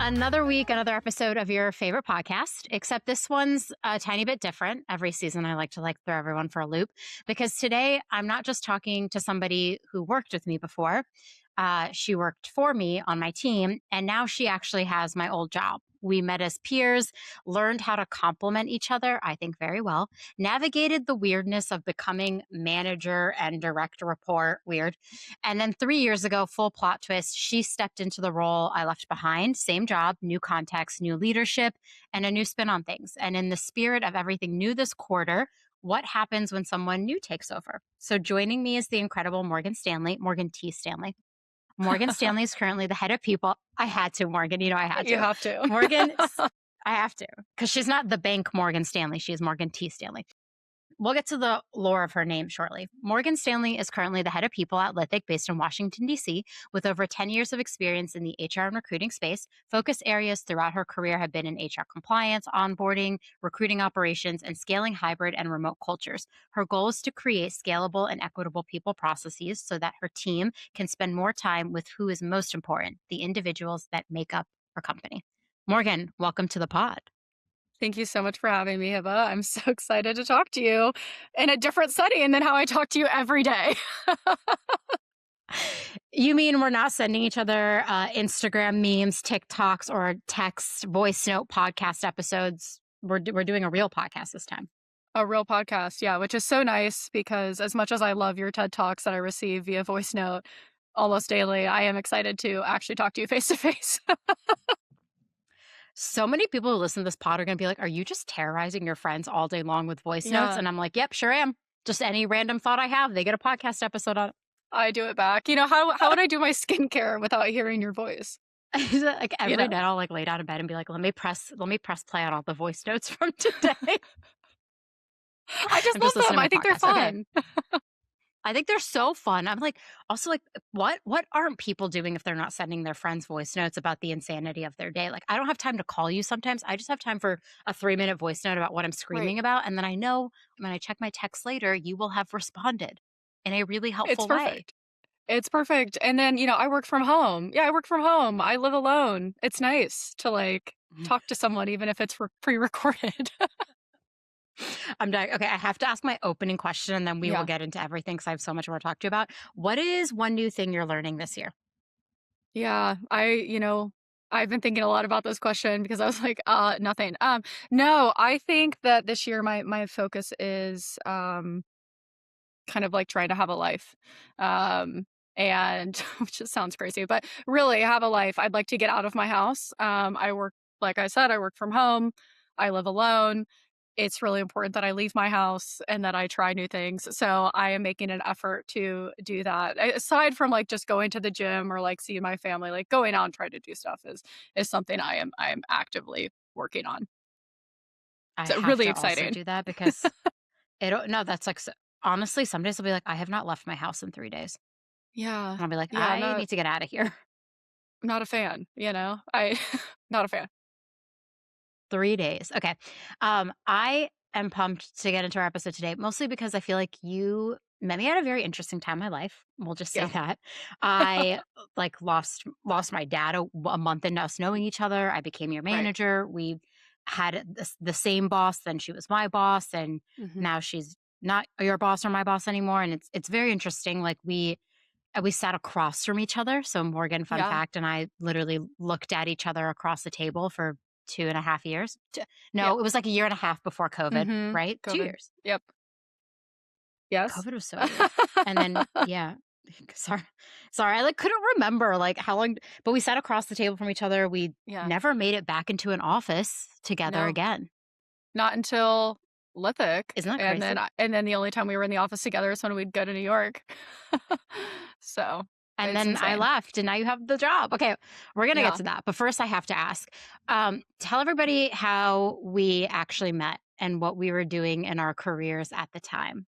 Another week, another episode of your favorite podcast, except this one's a tiny bit different. Every season, I like to throw everyone for a loop because today I'm not just talking to somebody who worked with me before. She worked for me on my team, and now she actually has my old job. We met as peers, learned how to complement each other, I think very well, navigated the weirdness of becoming manager and direct report, weird. And then 3 years ago, full plot twist, she stepped into the role I left behind. Same job, new context, new leadership, and a new spin on things. And in the spirit of everything new this quarter, what happens when someone new takes over? So joining me is the incredible Morgan Stanley, Morgan T. Stanley. Morgan Stanley is currently the head of people. I had to, Morgan. You know, I had to. You have to. Morgan, I have to, because she's not the bank Morgan Stanley. She is Morgan T. Stanley. We'll get to the lore of her name shortly. Morgan Stanley is currently the head of people at Lithic based in Washington, D.C., with over 10 years of experience in the HR and recruiting space. Focus areas throughout her career have been in HR compliance, onboarding, recruiting operations, and scaling hybrid and remote cultures. Her goal is to create scalable and equitable people processes so that her team can spend more time with who is most important, the individuals that make up her company. Morgan, welcome to the pod. Thank you so much for having me, Hebba. I'm so excited to talk to you in a different setting than how I talk to you every day. You mean we're not sending each other Instagram memes, TikToks, or text, voice note podcast episodes? We're doing a real podcast this time. A real podcast, yeah, which is so nice because as much as I love your TED Talks that I receive via voice note almost daily, I am excited to actually talk to you face to face. So many people who listen to this pod are going to be like, are you just terrorizing your friends all day long with voice notes? And I'm like, yep, sure am. Just any random thought I have, they get a podcast episode on it. I do it back. You know, how would I do my skincare without hearing your voice? Like every night I'll lay down in bed and be like, let me press play on all the voice notes from today. I just love them. I think they're fun. Okay. I think they're so fun. I'm like, also like, what aren't people doing if they're not sending their friends voice notes about the insanity of their day? Like, I don't have time to call you sometimes. I just have time for a 3-minute voice note about what I'm screaming about. And then I know when I check my text later, you will have responded in a really helpful way. It's perfect. And then, you know, I work from home. Yeah, I work from home. I live alone. It's nice to talk to someone, even if it's pre-recorded. I'm dying. Okay, I have to ask my opening question and then we will get into everything because I have so much more to talk to you about. What is one new thing you're learning this year? Yeah, I've been thinking a lot about this question because I was like, nothing. No, I think that this year my focus is kind of like trying to have a life. And which just sounds crazy, but really have a life. I'd like to get out of my house. Like I said, I work from home. I live alone. It's really important that I leave my house and that I try new things. So I am making an effort to do that. Aside from just going to the gym or seeing my family, going out and trying to do stuff is something I am actively working on. So really exciting. Also do that because that's honestly, some days I'll be like, I have not left my house in 3 days. Yeah. And I'll be like, I need to get out of here. I'm not a fan, not a fan. 3 days. Okay. I am pumped to get into our episode today, mostly because I feel like you met me at a very interesting time in my life. We'll just say that. I lost my dad a month into us knowing each other. I became your manager. Right. We had the same boss. Then she was my boss. And now she's not your boss or my boss anymore. And it's very interesting. We sat across from each other. So Morgan, fun fact, and I literally looked at each other across the table for 2.5 years. No, it was like a year and a half before COVID, right? COVID. 2 years. Yep. Yes. COVID was so weird. And then, sorry. I couldn't remember how long, but we sat across the table from each other. We never made it back into an office together again. Not until Lithic. Isn't that crazy? And then the only time we were in the office together is when we'd go to New York. So. And then insane. I left and now you have the job. Okay, we're going to get to that. But first I have to ask, tell everybody how we actually met and what we were doing in our careers at the time.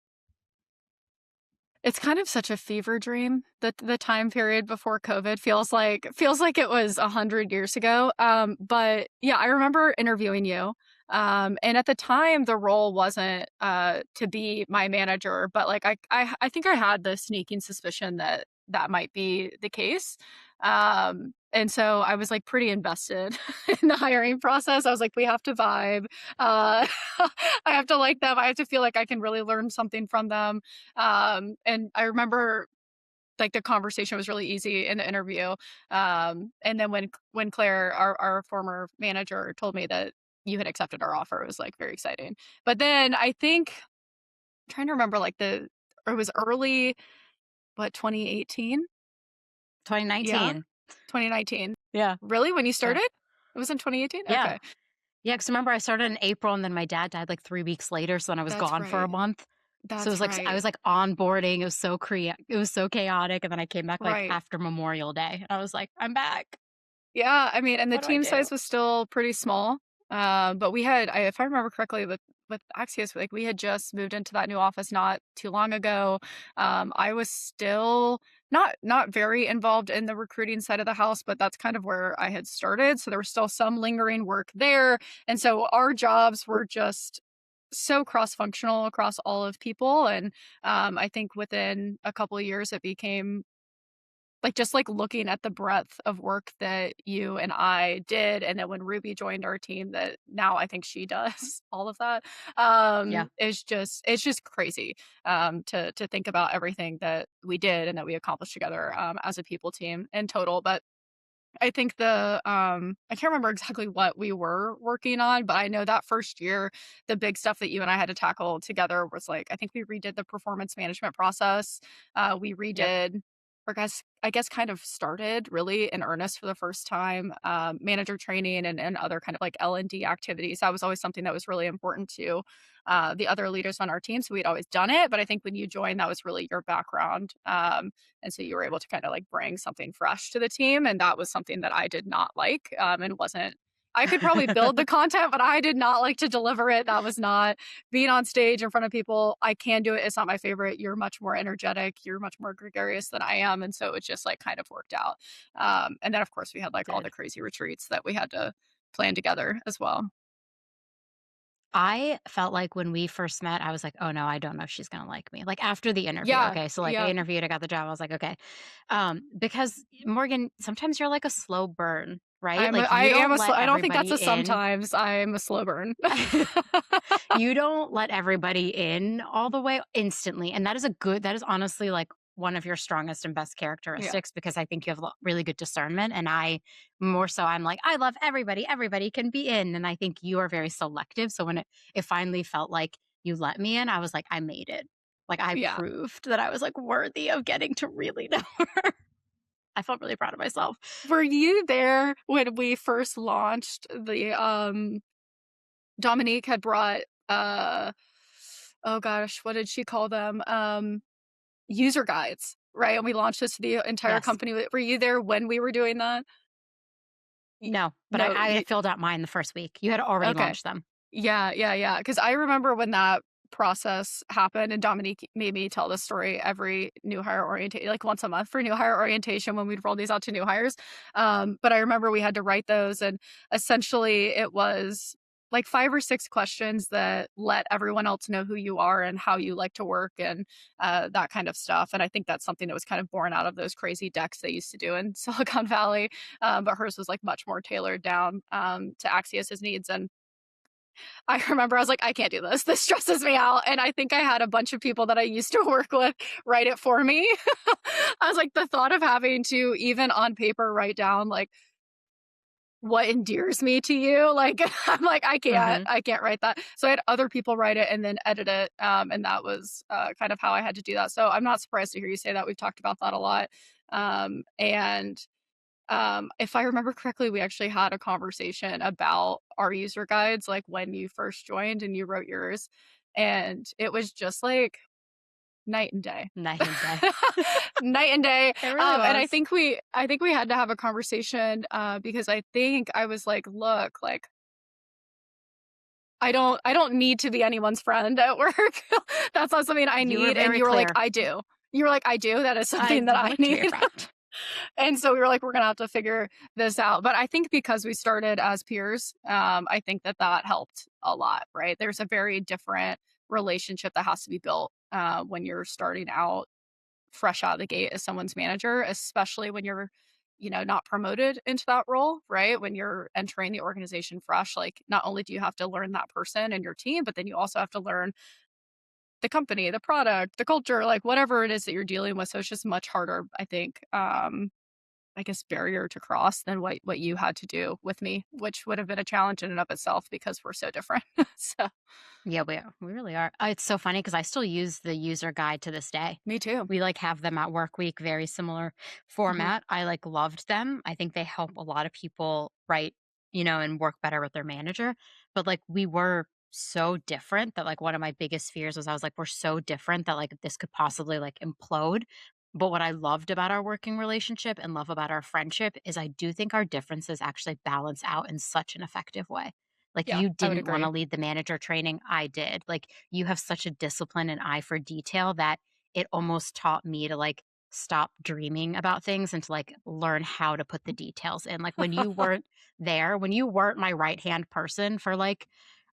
It's kind of such a fever dream that the time period before COVID feels like it was 100 years ago. But yeah, I remember interviewing you. And at the time, the role wasn't to be my manager, but I think I had the sneaking suspicion that that might be the case. And so I was like pretty invested in the hiring process. I was like, we have to vibe. Uh, I have to like them. I have to feel like I can really learn something from them. And I remember like the conversation was really easy in the interview. And then when Claire, our former manager, told me that you had accepted our offer, it was like very exciting. But then I think I'm trying to remember like it was early, what, 2018? Yeah, 2019. 2019. Yeah. Really? When you Yeah. started? It was in 2018? Yeah. Okay. Yeah, because remember I started in April and then my dad died like 3 weeks later, so then I was That's gone for a right. month. So it was That's like I right. was like onboarding, it was so it was so chaotic, and then I came back like Right. after Memorial Day, and I was like, "I'm back. Yeah, I mean, and the What do I team do?" size was still pretty small. But we had, if I remember correctly, with Axios, like we had just moved into that new office not too long ago. I was still not very involved in the recruiting side of the house, but that's kind of where I had started. So there was still some lingering work there, and so our jobs were just so cross functional across all of people. And I think within a couple of years, it became like, just, like, looking at the breadth of work that you and I did, and then when Ruby joined our team that now I think she does all of that, Yeah. it's just crazy, to think about everything that we did and that we accomplished together, as a people team in total. But I think I can't remember exactly what we were working on, but I know that first year, the big stuff that you and I had to tackle together was like, I think we redid the performance management process. We Yep. redid, or I guess kind of started really in earnest for the first time, manager training and other kind of like L&D activities. That was always something that was really important to the other leaders on our team. So we'd always done it. But I think when you joined, that was really your background. And so you were able to kind of like bring something fresh to the team. And that was something that I did not like, and wasn't. I could probably build the content, but I did not like to deliver it. That was not being on stage in front of people. I can do it. It's not my favorite. You're much more energetic. You're much more gregarious than I am. And so it just like kind of worked out. And then, of course, we had like all the Did. crazy retreats that we had to plan together as well. I felt like when we first met, I was like, "Oh, no, I don't know if she's gonna like me." Like, after the interview, Yeah. okay, so, like, I Yeah. interviewed, I got the job, I was like, "Okay." Because, Morgan, sometimes you're like a slow burn, right? Like, I you am don't let I don't think that's everybody a in. sometimes. I'm a slow burn. You don't let everybody in all the way instantly, and that is honestly, like, one of your strongest and best Yeah. characteristics because I think you have really good discernment, and I more so I'm like, "I love everybody, everybody can be in," and I think you are very selective, so when it finally felt like you let me in, I was like, "I made it." Like, I Yeah. proved that I was, like, worthy of getting to really know her. I felt really proud of myself. Were you there when we first launched Dominique had brought, oh gosh, what did she call them? User guides, right? And we launched this to the entire Yes. company. Were you there when we were doing that? Y No, but I no, I you had filled out mine the first week. You had already okay. launched them. Yeah, yeah, yeah. Because I remember when that process happened, and Dominique made me tell this story every new hire orientation, like once a month for new hire orientation when we'd roll these out to new hires. But I remember we had to write those, and essentially it was like 5 or 6 questions that let everyone else know who you are and how you like to work and that kind of stuff. And I think that's something that was kind of born out of those crazy decks they used to do in Silicon Valley. But hers was like much more tailored down to Axios's needs. And I remember I was like, "I can't do this. This stresses me out." And I think I had a bunch of people that I used to work with write it for me. I was like, the thought of having to even on paper write down like what endears me to you, like I'm like, Mhm. I can't write that. So I had other people write it and then edit it. And that was kind of how I had to do that. So I'm not surprised to hear you say that. We've talked about that a lot. And if I remember correctly, we actually had a conversation about our user guides, like when you first joined and you wrote yours. And it was just like night and day. Night and day. Night and day. It really And was. I think we had to have a conversation because I think I was like, look, like I don't need to be anyone's friend at work. That's not something I You were need. And very you were like, clear. I do. You were like, I do. That is something I'd that I love to be your need. friend. And so we were like, we're gonna have to figure this out. But I think because we started as peers, I think that that helped a lot, right? There's a very different relationship that has to be built when you're starting out fresh out of the gate as someone's manager, especially when you're, not promoted into that role, right? When you're entering the organization fresh, like not only do you have to learn that person and your team, but then you also have to learn the company, the product, the culture, like whatever it is that you're dealing with. So it's just much harder, I think, I guess barrier to cross than what you had to do with me, which would have been a challenge in and of itself because we're so different. So Yeah, we are. We really are. It's so funny because I still use the user guide to this day. me too. We like have them at work week, very similar Hmm. format. I like loved them. I think they help a lot of people write, and work better with their manager. But like we were so different that like one of my biggest fears was I was like, we're so different that like this could possibly like implode. But what I loved about our working relationship and love about our friendship is I do think our differences actually balance out in such an effective way. Like, Yeah, you I would didn't wanna agree. lead the manager training, I did. Like, you have such a discipline and eye for detail that it almost taught me to, like, stop dreaming about things and to, like, learn how to put the details in. Like, when you weren't there, when you weren't my right-hand person for, like,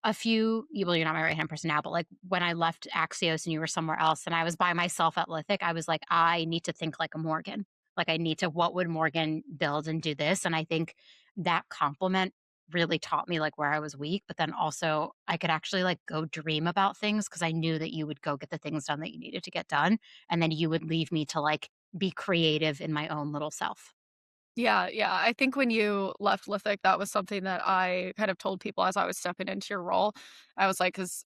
a few well, you're not my right-hand person now, but, like, when I left Axios and you were somewhere else and I was by myself at Lithic, I was like, "I need to think like a Morgan." Like, I need to what would Morgan build and do this? And I think that compliment really taught me, like, where I was weak, but then also I could actually, like, go dream about things because I knew that you would go get the things done that you needed to get done, and then you would leave me to, like, be creative in my own little self. Yeah, yeah. I think when you left Lithic, that was something that I kind of told people as I was stepping into your role. I was like, because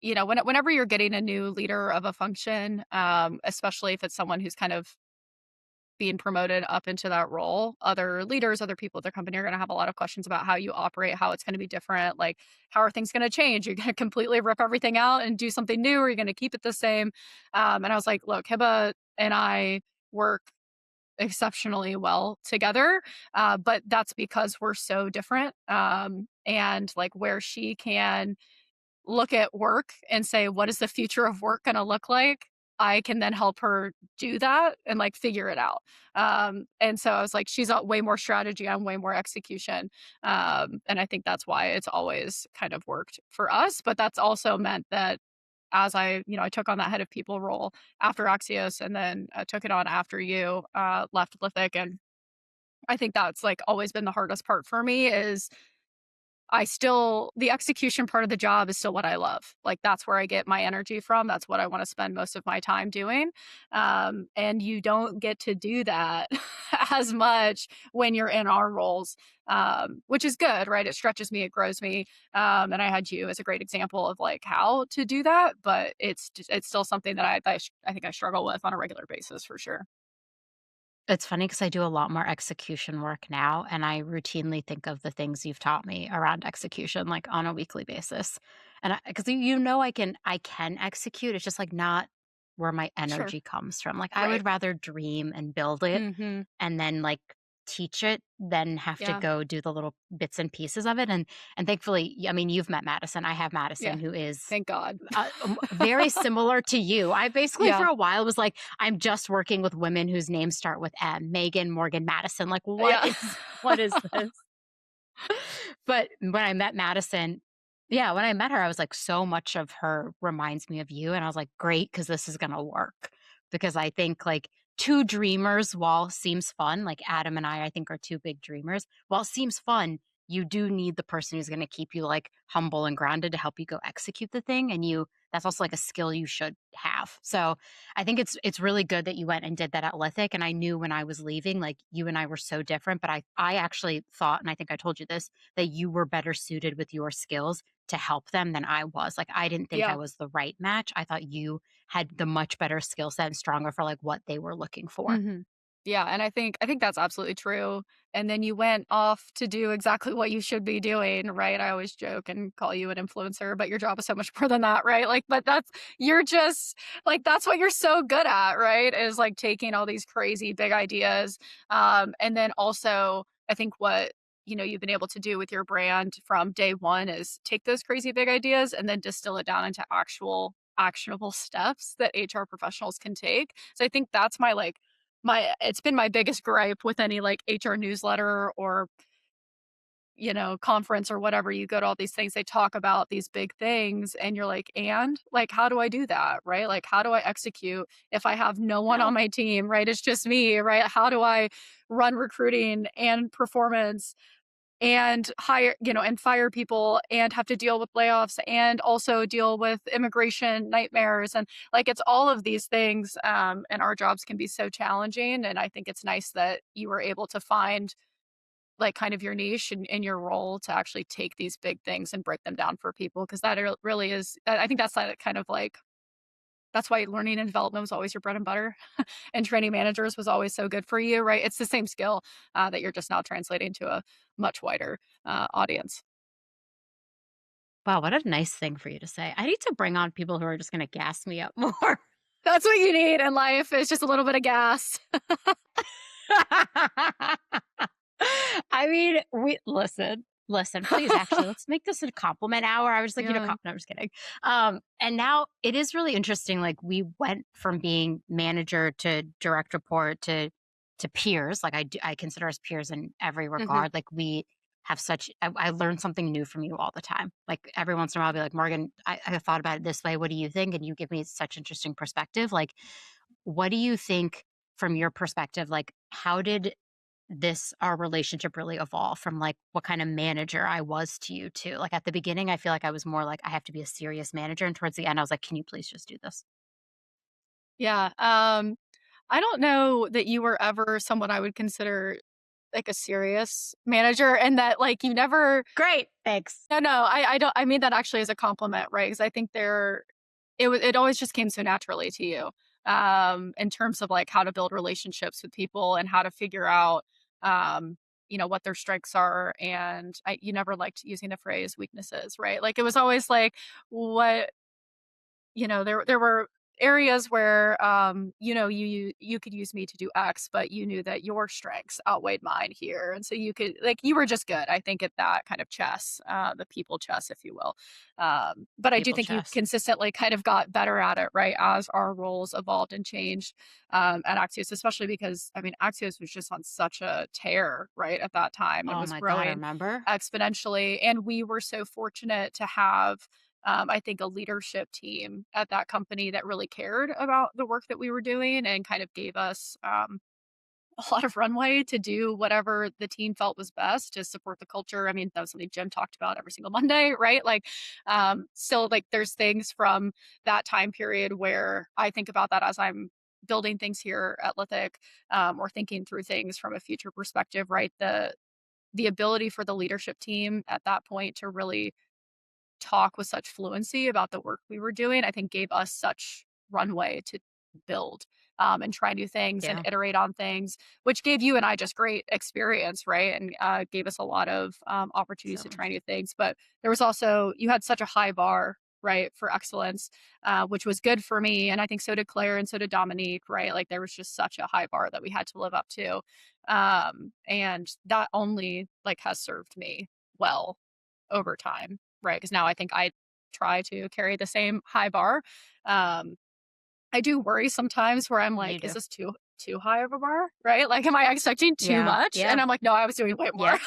whenever you're getting a new leader of a function, especially if it's someone who's kind of being promoted up into that role, other leaders, other people at the company are going to have a lot of questions about how you operate, how it's going to be different. Like, how are things going to change? You're going to completely rip everything out and do something new, or you're going to keep it the same. And I was like, look, Hiba and I work exceptionally well together, but that's because we're so different. And like where she can look at work and say, "What is the future of work gonna look like?" I can then help her do that and, like, figure it out. And so I was like, she's got way more strategy, I'm way more execution. And I think that's why it's always kind of worked for us, but that's also meant that as I took on that head of people role after Axios and then, took it on after you, left Lithic, and I think that's, like, always been the hardest part for me is the execution part of the job is still what I love. Like, that's where I get my energy from. That's what I wanna spend most of my time doing. And you don't get to do that as much when you're in our roles, which is good, right? It stretches me, it grows me. And I had you as a great example of, like, how to do that, but it's still something that I think I struggle with on a regular basis for sure. It's funny because I do a lot more execution work now, and I routinely think of the things you've taught me around execution, like, on a weekly basis. And because I can execute, it's just, like, not where my Sure. energy comes from. Like, I Right. would rather dream and build it Mhm. and then, like, teach it than have to Yeah. go do the little bits and pieces of it, and thankfully, I mean, you've met Madison, I have Yeah. Madison, who is Thank God. very similar to you. I basically for Yeah. a while was like, I'm just working with women whose names start with M, Megan, Morgan, Madison. Like, what Yeah. is what is this? But when I met Madison, yeah, when I met her, I was like, so much of her reminds me of you. And I was like, great, because this is gonna work. Because I think like two dreamers, while seems fun, like Adam and I think are two big dreamers. While it seems fun, you do need the person who's gonna keep you like humble and grounded to help you go execute the thing. And that's also like a skill you should have. So I think it's really good that you went and did that at Lithic. And I knew when I was leaving, like you and I were so different. But I actually thought, and I think I told you this, that you were better suited with your skills to help them than I was. Like I didn't think I Yeah. was the right match. I thought you had the much better skill set and stronger for like what they were looking for. Mhm. Yeah, and I think that's absolutely true, and then you went off to do exactly what you should be doing, right? I always joke and call you an influencer, but your job is so much more than that, right? Like, but you're just like, that's what you're so good at, right? Is, like, taking all these crazy big ideas, and then also, I think what, you've been able to do with your brand from day one is take those crazy big ideas and then distill it down into actual actionable steps that HR professionals can take. So I think that's it's been my biggest gripe with any, like, HR newsletter or conference or whatever, you go to all these things, they talk about these big things and you're like, "And? Like, how do I do that?" Right? Like, how do I execute if I have no one on No. my team, right? It's just me, right? How do I run recruiting and performance and and fire people and have to deal with layoffs and also deal with immigration nightmares and like it's all of these things and our jobs can be so challenging and I think it's nice that you were able to find like kind of your niche and your role to actually take these big things and break them down for people because really is I think that's like kind of like that's why learning and development was always your bread and butter and training managers was always so good for you, right? It's the same skill that you're just now translating to a much wider audience. Wow, what a nice thing for you to say. I need to bring on people who are just gonna gas me up more. That's what you need in life is just a little bit of gas. I mean, listen, please, actually, let's make this a compliment hour. I was like, Yeah. no, I'm just kidding. And now it is really interesting. Like we went from being manager to direct report to peers. Like I consider us peers in every Mhm. regard. Like we have I learn something new from you all the time. Like every once in a while, I'll be like, Morgan, I thought about it this way. What do you think? And you give me such interesting perspective. Like, what do you think from your perspective? Like, how did our relationship really evolve from like what kind of manager I was to you too? Like at the beginning, I feel like I was more like I have to be a serious manager. And towards the end, I was like, can you please just do this? Yeah. I don't know that you were ever someone I would consider like a serious manager and that like you never Great. Thanks. no, I don't I mean that actually as a compliment, right? Because I think it always just came so naturally to you, in terms of, like, how to build relationships with people and how to figure out, what their strengths are, and you never liked using the phrase weaknesses, right? Like, it was always like, what there were areas where, you could use me to do X, but you knew that your strengths outweighed mine here, and so you could like, you were just good, I think, at that kind of chess, the people chess, if you will. But I do People think you chess. consistently kind of got better at it, right, as our roles evolved and changed, at Axios, especially because, I mean, Axios was just on such a tear, right, at that time. It Oh was my God. I growing remember. exponentially, and we were so fortunate to have I think a leadership team at that company that really cared about the work that we were doing and kind of gave us a lot of runway to do whatever the team felt was best to support the culture. I mean, that was something Jim talked about every single Monday, right? Like, still, like, there's things from that time period where I think about that as I'm building things here at Lithic, or thinking through things from a future perspective, right? The ability for the leadership team at that point to really talk with such fluency about the work we were doing, I think gave us such runway to build, and try new things and Yeah. iterate on things, which gave you and I just great experience, right? And gave us a lot of opportunities So to try much. new things. But there was also, you had such a high bar, right, for excellence, which was good for me. And I think so did Claire and so did Dominique, right? Like there was just such a high bar that we had to live up to. And that only like has served me well over time, right? Because now I think I try to carry the same high bar. Um, I do worry sometimes where I'm You like, "Is do. this too high of a bar?" Right? Like, am I expecting too Yeah. much? Yeah. And I'm like, "No, I was doing way more." Yeah.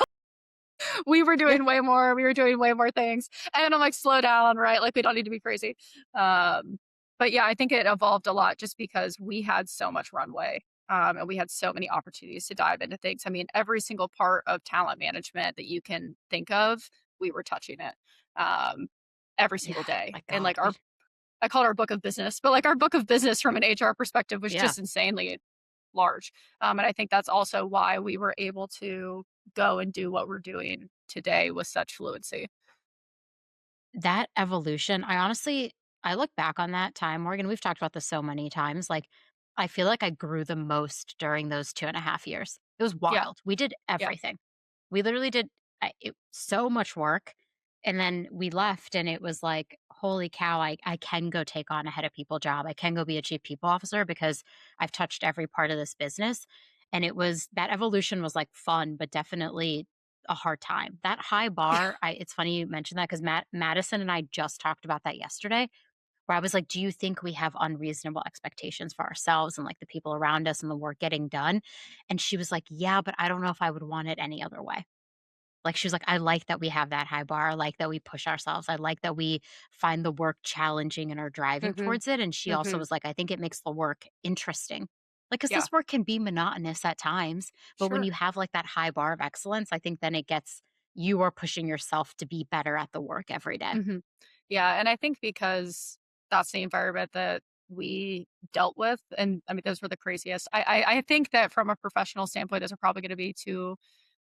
We were Yeah. doing way more. We were doing way more things. And I'm like, "Slow down, right? Like, we don't need to be crazy." Um, but yeah, I think it evolved a lot just because we had so much runway, and we had so many opportunities to dive into things. I mean, every single part of talent management that you can think of, we were touching it, um, every Yeah. single day. My And God. like I call it our book of business, but like our book of business from an HR perspective was Yeah. just insanely large. And I think that's also why we were able to go and do what we're doing today with such fluency. That evolution, I look back on that time, Morgan, we've talked about this so many times. Like, I feel like I grew the most during those 2.5 years. It was Yeah, wild. We did yeah. everything. We literally did so much work. And then we left, and it was like, holy cow, I can go take on a head of people job. I can go be a chief people officer because I've touched every part of this business. And that evolution was like fun, but definitely a hard time. That high Yeah. bar, it's funny you mentioned that because Madison and I just talked about that yesterday, where I was like, do you think we have unreasonable expectations for ourselves and like the people around us and the work getting done? And she was like, yeah, but I don't know if I would want it any other way. Like, she was like, "I like that we have that high bar. I like that we push ourselves. I like that we find the work challenging and are driving Mhm. towards it." And she also Mhm. was like, "I think it makes the work interesting." Like, because Yeah. this work can be monotonous at times, but when Sure. you have, like, that high bar of excellence, I think then it gets you are pushing yourself to be better at the work every day. Mhm. Yeah, and I think because that's the environment that we dealt with, and I mean, those were the craziest. I think that from a professional standpoint, those are probably gonna be 2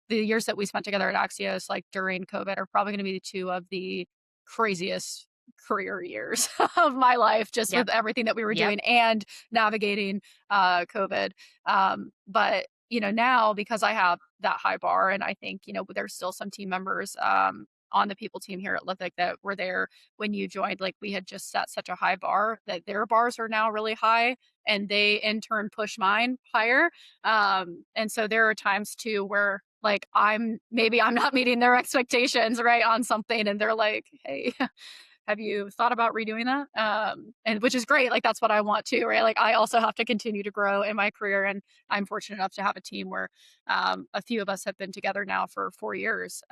the years that we spent together at Axios, like, during COVID are probably gonna be 2 of the craziest career years of my life, just Yep. with everything that we were Yep. doing and navigating, COVID. But, now because I have that high bar and I think, there's still some team members, on the people team here at Lithic that were there when you joined, like, we had just set such a high bar that their bars are now really high, and they in turn push mine higher. And so there are times too where like I'm not meeting their expectations, right, on something, and they're like, "Hey, have you thought about redoing that?" And which is great. Like that's what I want to, right? Like I also have to continue to grow in my career, and I'm fortunate enough to have a team where a few of us have been together now for 4 years.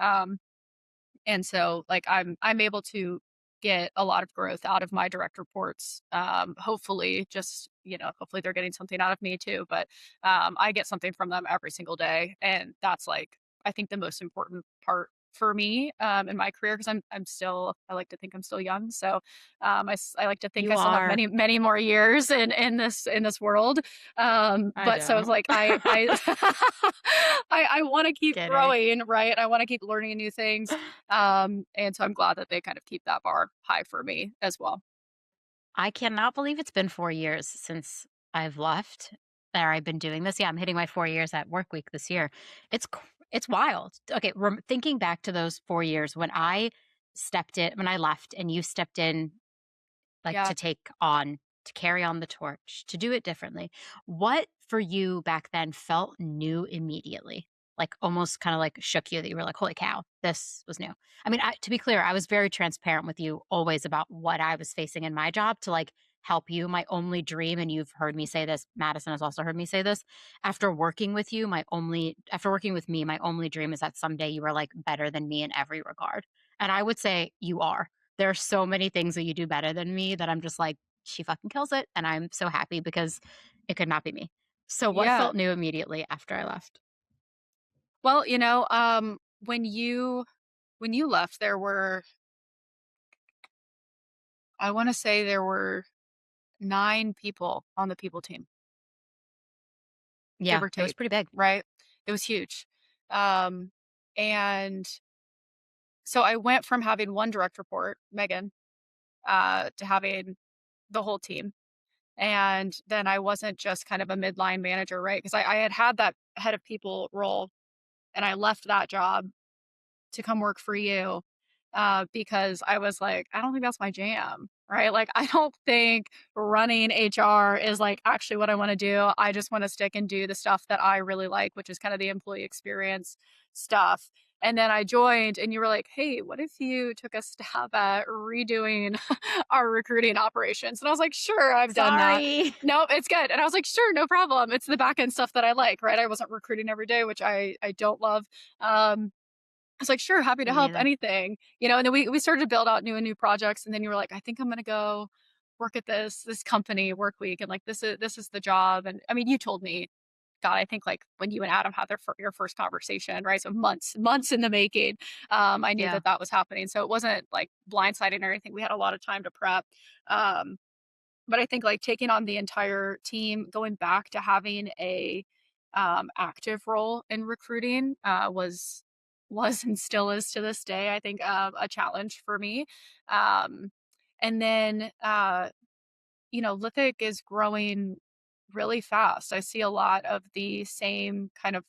And so, like, I'm able to get a lot of growth out of my direct reports. Hopefully, just hopefully they're getting something out of me too. But I get something from them every single day, and that's like I think the most important part for me in my career because I'm still I like to think I'm still young, so I like to think You I still have are. many more years in this world. I But so it's don't. like I I want to keep Kidding. growing, right? I want to keep learning new things, and so I'm glad that they kind of keep that bar high for me as well. I cannot believe it's been 4 years since I've left, or I've been doing this. Yeah, I'm hitting my 4 years at work week this year. It's wild. Okay, thinking back to those 4 years when I left and you stepped in, like, Yeah. to carry on the torch, to do it differently. What for you back then felt new immediately? Like, almost kinda, like, shook you that you were like, "Holy cow, this was new." I mean, to be clear, I was very transparent with you always about what I was facing in my job to, like, help you. My only dream, and you've heard me say this, Madison has also heard me say this, after working with me, my only dream is that someday you are, like, better than me in every regard, and I would say you are. There are so many things that you do better than me that I'm just like, "She fucking kills it," and I'm so happy because it could not be me. So what Yeah. felt new immediately after I left? Well, when you left, there were I want to say there were 9 people on the people team, give Yeah, or it was take, pretty big. right? It was huge. Um, and so I went from having one direct report, Megan, to having the whole team. And then I wasn't just kind of a midline manager, right? Because I had that head of people role and I left that job to come work for you because I was like, I don't think that's my jam, right? Like, I don't think running HR is like actually what I want to do. I just want to stick and do the stuff that I really like, which is kind of the employee experience stuff. And then I joined, and you were like, hey, what if you took a stab at redoing our recruiting operations? And I was like, sure, I've done that. Sorry. Nope, it's good. And I was like, sure, no problem. It's the back end stuff that I like, right? I wasn't recruiting every day, which I don't love. I was like, "Sure, happy to Me help, neither. anything." And then we started to build out new and new projects, and then you were like, "I think I'm gonna go work at this company work week, and, like, this is the job." And, I mean, you told me, God, I think, like, when you and Adam had your first conversation, right? So months in the making, I knew Yeah. that that was happening, so it wasn't, like, blindsiding or anything. We had a lot of time to prep, um, but I think, like, taking on the entire team, going back to having a, active role in recruiting, was and still is to this day, I think, a challenge for me. Um, and then, Lithic is growing really fast. I see a lot of the same kind of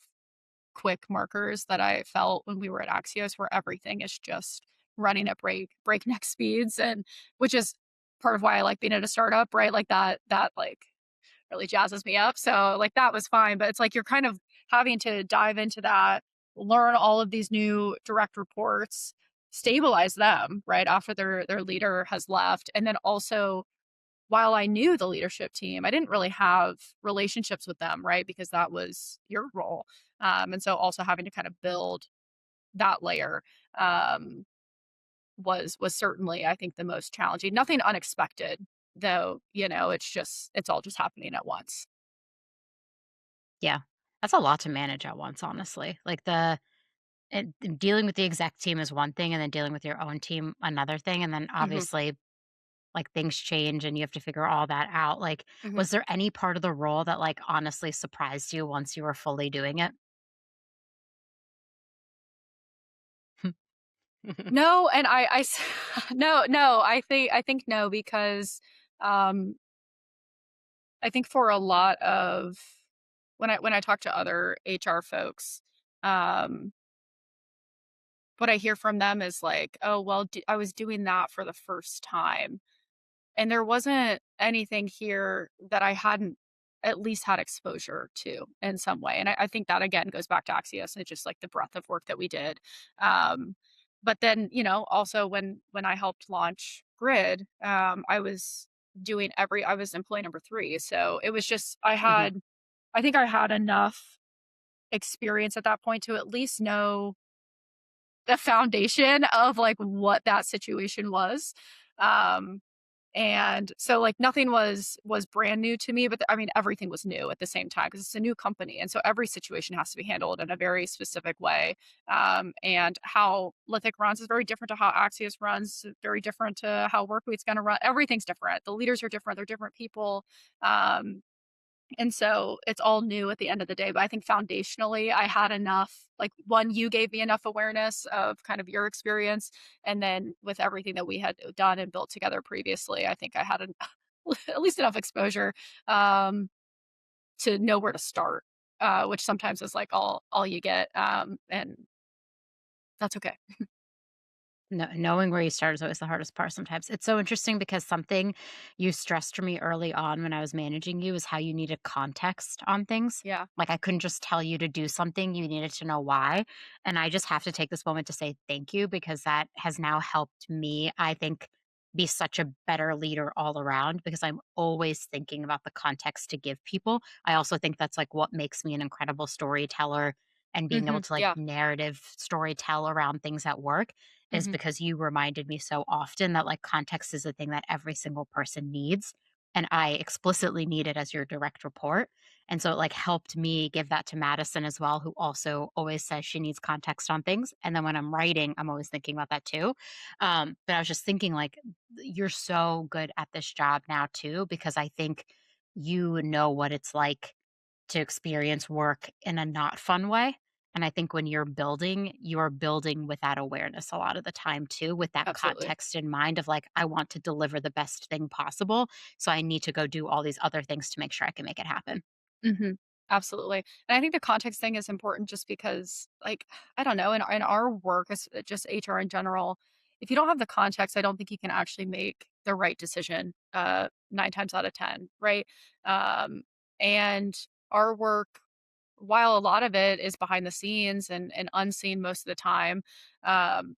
quick markers that I felt when we were at Axios, where everything is just running at breakneck speeds, and which is part of why I like being at a startup, right? Like that like really jazzes me up. So like that was fine, but it's like you're kind of having to dive into that, learn all of these new direct reports, stabilize them right after their leader has left, and then also while I knew the leadership team, I didn't really have relationships with them, right? Because that was your role. And so also having to kind of build that layer, um, was certainly, I think, the most challenging. Nothing unexpected, though, it's all just happening at once. Yeah. That's a lot to manage at once, honestly. Like dealing with the exec team is one thing, and then dealing with your own team another thing, and then Mhm, obviously like things change and you have to figure all that out. Like, mhm. was there any part of the role that like honestly surprised you once you were fully doing it? No, and I s no, I think no, because, um, I think for a lot of when I talk to other HR folks, um, what I hear from them is like, "Oh, well, I was doing that for the first time." And there wasn't anything here that I hadn't at least had exposure to in some way, and I think that again goes back to Axios and just, like, the breadth of work that we did. Um, but then, also when I helped launch Grid, I was employee number 3, so it was just Mhm. I think I had enough experience at that point to at least know the foundation of, like, what that situation was. Um and so, like, nothing was brand new to me, but I mean, everything was new at the same time because it's a new company, and so every situation has to be handled in a very specific way. And how Lithic runs is very different to how Axios runs, very different to how Workweight's gonna run. Everything's different. The leaders are different, they're different people. Um, and so it's all new at the end of the day, but I think foundationally, I had enough like, 1, you gave me enough awareness of kind of your experience, and then with everything that we had done and built together previously, I think I had an at least enough exposure, um, to know where to start, which sometimes is, like, all you get, and that's okay. Knowing where you start is always the hardest part sometimes. It's so interesting because something you stressed to me early on when I was managing you is how you needed context on things. Yeah. Like I couldn't just tell you to do something, you needed to know why. And I just have to take this moment to say thank you because that has now helped me, I think, be such a better leader all around because I'm always thinking about the context to give people. I also think that's like what makes me an incredible storyteller and being able Mhm. to like Yeah. narrative story tell around things at work is Mhm. because you reminded me so often that like context is a thing that every single person needs. And I explicitly need it as your direct report. And so it like helped me give that to Madison as well, who also always says she needs context on things. And then when I'm writing, I'm always thinking about that too. But I was just thinking like you're so good at this job now too, because I think you know what it's like to experience work in a not fun way. And I think when you're building with that awareness a lot of the time too, with that Absolutely. context in mind of like, I want to deliver the best thing possible. So I need to go do all these other things to make sure I can make it happen. Mhm. Absolutely. And I think the context thing is important just because, like, I don't know, in our work, as just HR in general, if you don't have the context, I don't think you can actually make the right decision 9 times out of 10, right? Um, and our work, while a lot of it is behind the scenes and unseen most of the time, um,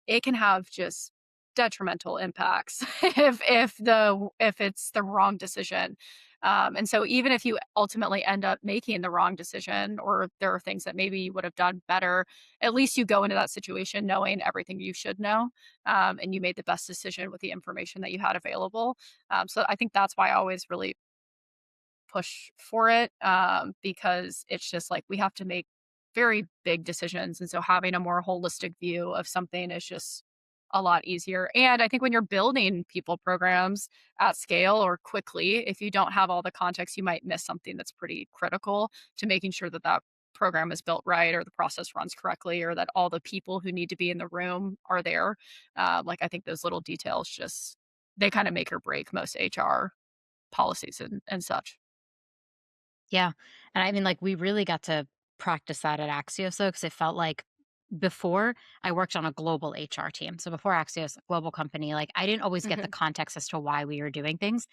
it can have just detrimental impacts if it's the wrong decision. And so even if you ultimately end up making the wrong decision or there are things that maybe you would have done better, at least you go into that situation knowing everything you should know, and you made the best decision with the information that you had available. So I think that's why I always really push for it, because it's just like we have to make very big decisions. And so having a more holistic view of something is just a lot easier. And I think when you're building people programs at scale or quickly, if you don't have all the context, you might miss something that's pretty critical to making sure that that program is built right or the process runs correctly or that all the people who need to be in the room are there. Like I think those little details just they kind of make or break most HR policies and such. Yeah. And I mean, like, we really got to practice that at Axios, though, because it felt like before I worked on a global HR team. So before Axios, a global company, like, I didn't always get the Mhm. context as to why we were doing things.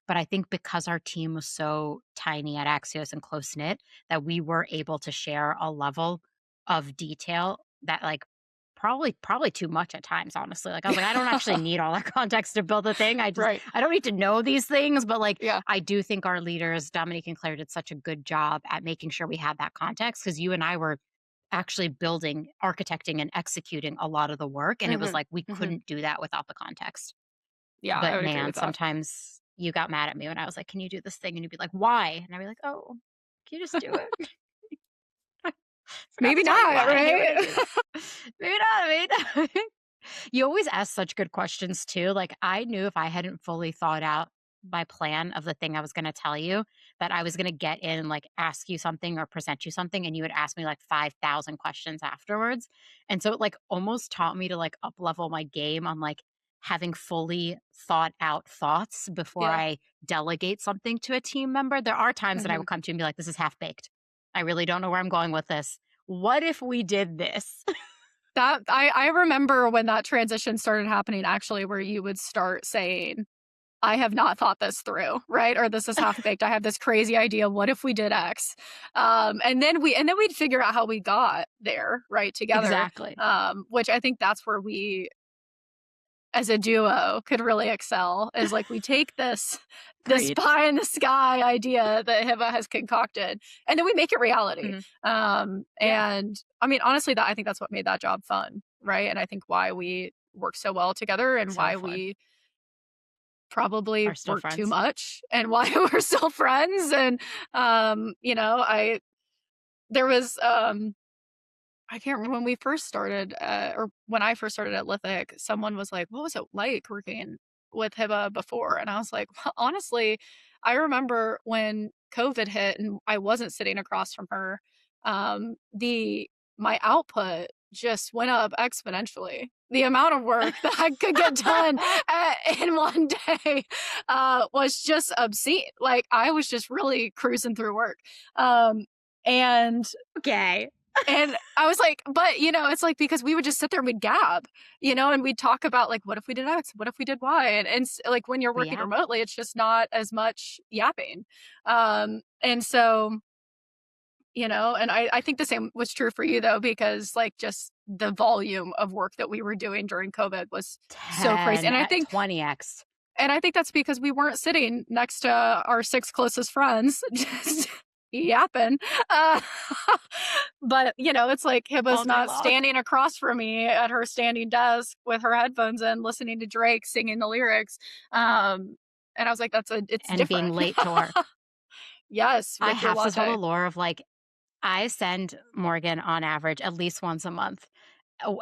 But I think because our team was so tiny at Axios and close knit, that we were able to share a level of detail that, like, probably too much at times, honestly. Like, I was like, "I don't actually need all that context to build a thing. Right. I don't need to know these things." But, like, Yeah. I do think our leaders, Dominique and Claire, did such a good job at making sure we had that context because you and I were actually building, architecting, and executing a lot of the work. And it was Mhm. like we Mhm. couldn't do that without the context. Yeah, I But would agree man, with that. sometimes you got mad at me when I was like, "Can you do this thing?" And you'd be like, "Why?" And I'd be like, "Oh, can you just do it?" Forgot to Maybe tell you not, why I hate when right? I do that. Maybe not. Maybe not. You always ask such good questions too. Like I knew if I hadn't fully thought out my plan of the thing I was going to tell you, that I was going to get in and like ask you something or present you something, and you would ask me like 5,000 questions afterwards. And so it like almost taught me to like up level my game on like having fully thought out thoughts before Yeah. I delegate something to a team member. There are times that I Mhm. would come to you and be like, this is half baked. I really don't know where I'm going with this. What if we did this? That I remember when that transition started happening actually where you would start saying, "I have not thought this through," right? Or, "This is half-baked. I have this crazy idea. What if we did X?" And then we'd figure out how we got there, right, together, Exactly. which I think that's where we, as a duo, could really excel, is, like, we take this Preach. pie in the sky idea that Hiba has concocted, and then we make it reality. Mhm. Yeah. And, I mean, honestly, that I think that's what made that job fun, right? And I think why we work so well together and So why fun. we probably Are still work too friends. much and why we're still friends. And, I there was, I can't remember when we first started, or when I first started at Lithic, someone was like, "What was it like working with Hiba before?" And I was like, "Well, honestly, I remember when COVID hit and I wasn't sitting across from her, the my output just went up exponentially. The amount of work that I could get done in one day was just obscene. Like I was just really cruising through work, um, and Okay. and I was like, but, it's like because we would just sit there and we'd gab, and we'd talk about like, what if we did X? What if we did Y? Like when you're working Yeah. remotely, it's just not as much yapping. And so, and I think the same was true for you though, because like just the volume of work that we were doing during COVID was so crazy. 10 at 20x. And I think that's because we weren't sitting next to our 6 closest friends just yapping. Uh, but, it's like Hibba's All day not long. standing across from me at her standing desk with her headphones in, listening to Drake singing the lyrics. And I was like, it's And being different. late to work. Yes, I with your have to tell the latte. lore of like, I send Morgan on average at least once a month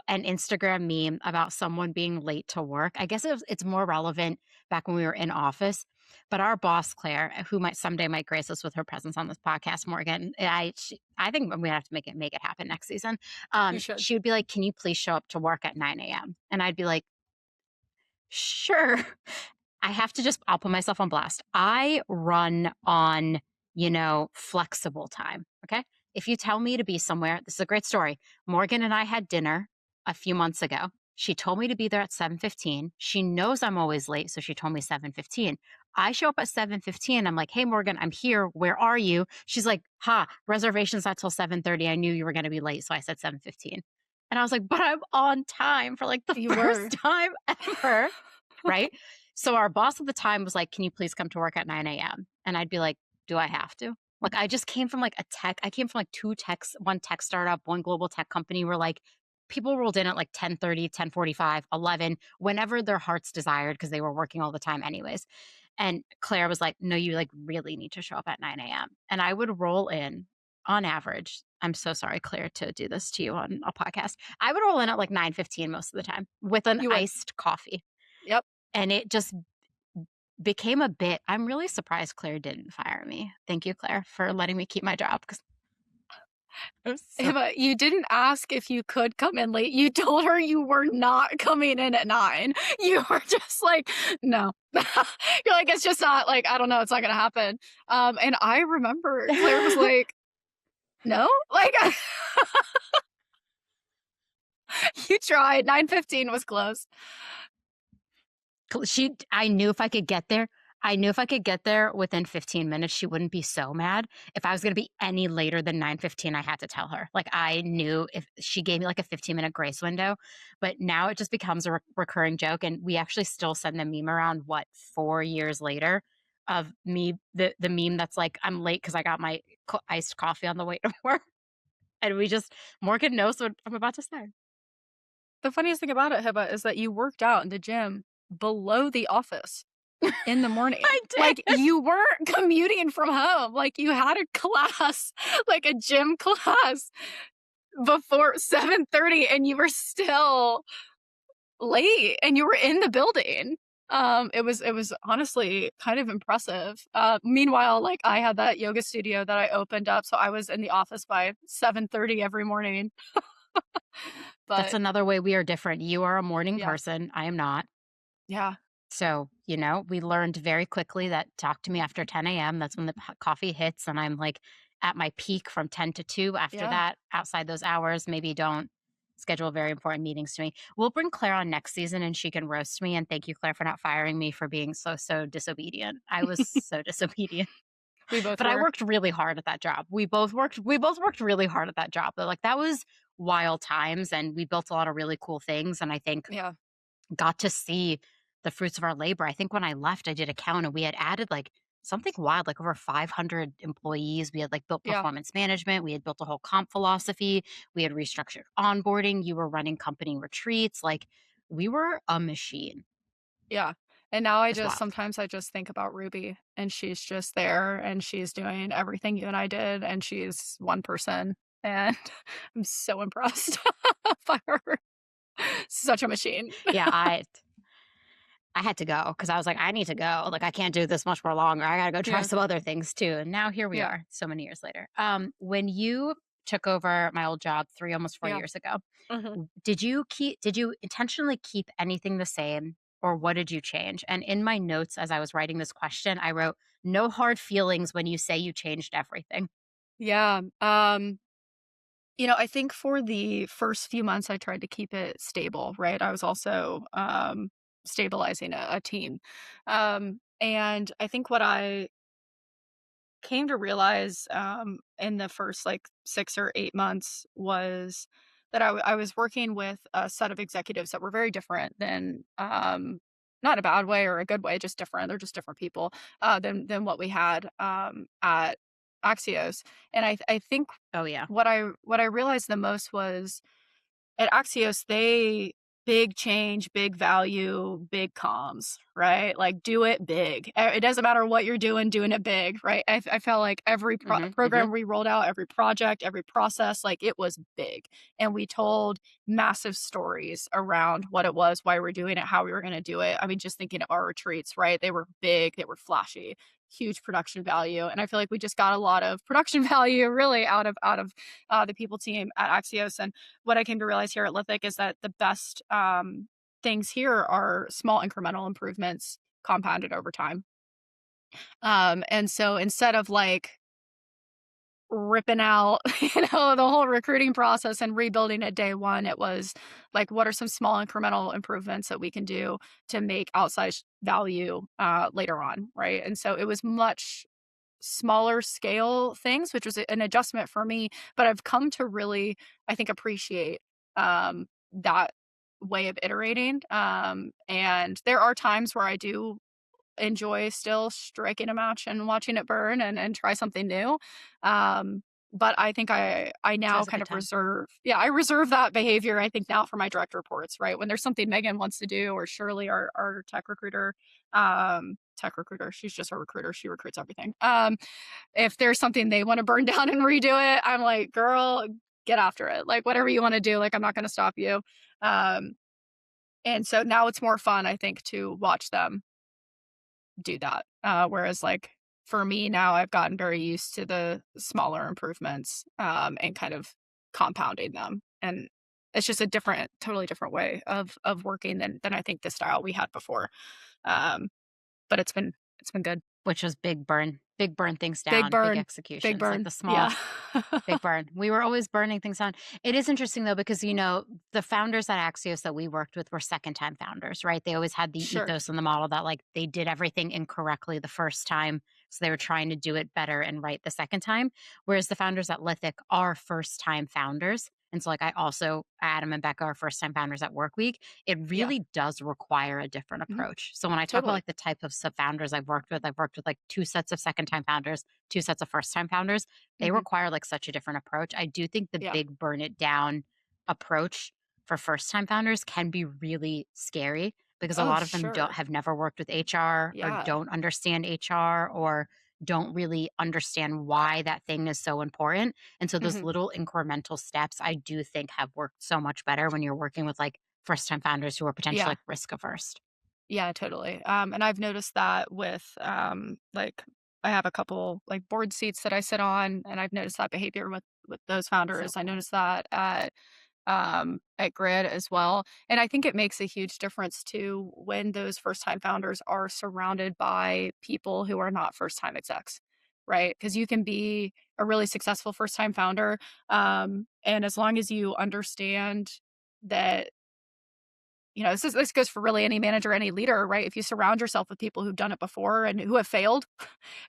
an Instagram meme about someone being late to work. I guess it's more relevant back when we were in office. But our boss Claire, who might someday might grace us with her presence on this podcast, Morgan, I think we have to make it happen next season. You should. She would be like, "Can you please show up to work at 9 a.m.?" And I'd be like, "Sure." I'll put myself on blast. I run on, flexible time. Okay. If you tell me to be somewhere, this is a great story. Morgan and I had dinner a few months ago. She told me to be there at 7:15. She knows I'm always late, so she told me 7:15. I show up at 7:15. I'm like, "Hey Morgan, I'm here. Where are you?" She's like, "Ha, reservation's not till 7:30. I knew you were going to be late, so I said 7:15." And I was like, "But I'm on time for like the You first were. time ever." Right? So our boss at the time was like, "Can you please come to work at 9 a.m.?" And I'd be like, "Do I have to?" Like I just came from like I came from like two techs, one tech startup, one global tech company where like people rolled in at like 10:30, 10:45, 11, whenever their hearts desired because they were working all the time anyways. And Claire was like, "No, you like really need to show up at 9 a.m." And I would roll in on average. I'm so sorry, Claire, to do this to you on a podcast. I would roll in at like 9:15 most of the time with an You would. iced coffee. Yep. And it just became a bit. I'm really surprised Claire didn't fire me. Thank you, Claire, for letting me keep my job because it was so But you didn't ask if you could come in late. You told her you were not coming in at 9. You were just like, "No." You're like, "It's just not like, I don't know, it's not gonna happen." And I remember Claire was like, "No?" Like, you tried. 9:15 was close. I knew if I could get there, within 15 minutes, she wouldn't be so mad. If I was going to be any later than 9:15, I had to tell her. Like I knew if she gave me like a 15-minute grace window, but now it just becomes a recurring joke. And we actually still send the meme around 4 years later of me, the meme that's like, I'm late because I got my iced coffee on the way to work. And Morgan knows what I'm about to say. The funniest thing about it, Hiba, is that you worked out in the gym below the office in the morning. I Like, did. you weren't commuting from home. Like, you had a class, like a gym class before 7:30, and you were still late, and you were in the building. It was honestly kind of impressive. Meanwhile, like, I had that yoga studio that I opened up, so I was in the office by 7:30 every morning. That's But another way we are different. You are a morning yeah, person. I am not. yeah, So, we learned very quickly that talk to me after 10 a.m. That's when the coffee hits, and I'm like at my peak from 10 to 2. After yeah. that, outside those hours, maybe don't schedule very important meetings to me. We'll bring Claire on next season and she can roast me. And thank you, Claire, for not firing me for being so disobedient. I was so disobedient. We both But I were. worked really hard at that job. We both worked really hard at that job. But like that was wild times and we built a lot of really cool things. And I think Yeah, got to see the fruits of our labor. I think when I left, I did a count and we had added like something wild, like over 500 employees. We had like built yeah, performance management. We had built a whole comp philosophy. We had restructured onboarding. You were running company retreats. Like we were a machine. yeah. And now It's wild. sometimes I just think about Ruby, and she's just there, and she's doing everything you and I did, and she's one person, and I'm so impressed by her. Such a machine. Yeah, I had to go because I was like, I need to go. Like, I can't do this much more longer. I gotta go try Yeah, some other things too. And now here we yeah, are, so many years later. When you took over my old job almost four yeah. years ago, Mhm. did you intentionally keep anything the same or what did you change? And in my notes as I was writing this question, I wrote, no hard feelings when you say you changed everything. Yeah, I think for the first few months, I tried to keep it stable, right? I was also, stabilizing a team. And I think what I came to realize, in the first, like, 6 or 8 months was that I was working with a set of executives that were very different than, not in a bad way or a good way, just different. They're just different people, than what we had, at Axios. And I think Oh, yeah. what I realized the most was at Axios, they big change, big value, big comms, right? Like, do it big. It doesn't matter what you're doing it big, right? I felt like every Hmm. Hmm. program we rolled out, every project, every process, like it was big. And we told massive stories around what it was, why we're doing it, how we were going to do it. I mean, just thinking of our retreats, right? They were big, they were flashy, huge production value. And I feel like we just got a lot of production value really out of the people team at Axios. And what I came to realize here at Lithic is that the best things here are small incremental improvements compounded over time. And so instead of like ripping out, the whole recruiting process and rebuilding at day one, it was like, what are some small incremental improvements that we can do to make outsized value later on, right? And so it was much smaller scale things, which was an adjustment for me. But I've come to really, I think, appreciate that way of iterating. And there are times where I do enjoy still striking a match and watching it burn and try something new. Um, but I think I It's now always a kind good of time. I reserve that behavior, I think, now for my direct reports, right? When there's something Megan wants to do, or Shirley, our tech recruiter, she's just a recruiter. She recruits everything. If there's something they want to burn down and redo it, I'm like, girl, get after it. Like, whatever you want to do, like, I'm not going to stop you. Um, and so now it's more fun, I think, to watch them do that. Whereas, like, for me now, I've gotten very used to the smaller improvements, and kind of compounding them. And it's just a totally different way of working than I think the style we had before. Um, but it's been good. Which was big burn things Big down, big burn, big executions, like burn. the small Yeah. big burn. We were always burning things down. It is interesting though, because the founders at Axios that we worked with were second time founders, right? They always had the Sure. ethos and the model that like they did everything incorrectly the first time. So they were trying to do it better and right the second time. Whereas the founders at Lithic are first time founders. And so, like, I also Adam and Becca are first time founders at Work Week. It Yeah. really does require a different Mhm. approach. So when I talk about Totally. like the type of sub founders I've worked with like two sets of second time founders, two sets of first time founders. They Mhm. require like such a different approach. I do think the Yeah. big burn it down approach for first time founders can be really scary because a Oh, lot of them don't sure. have never worked with HR or Yeah. don't understand HR or don't really understand why that thing is so important. And so those Mhm. little incremental steps I do think have worked so much better when you're working with like first time founders who are potentially Yeah. like risk averse. Yeah, totally. And I've noticed that with like I have a couple like board seats that I sit on, and I've noticed that behavior with those So founders. I cool. noticed that at Grid as well. And I think it makes a huge difference too when those first time founders are surrounded by people who are not first time execs, right? Because you can be a really successful first time founder. And as long as you understand that, this goes for really any manager, any leader, right? If you surround yourself with people who've done it before and who have failed,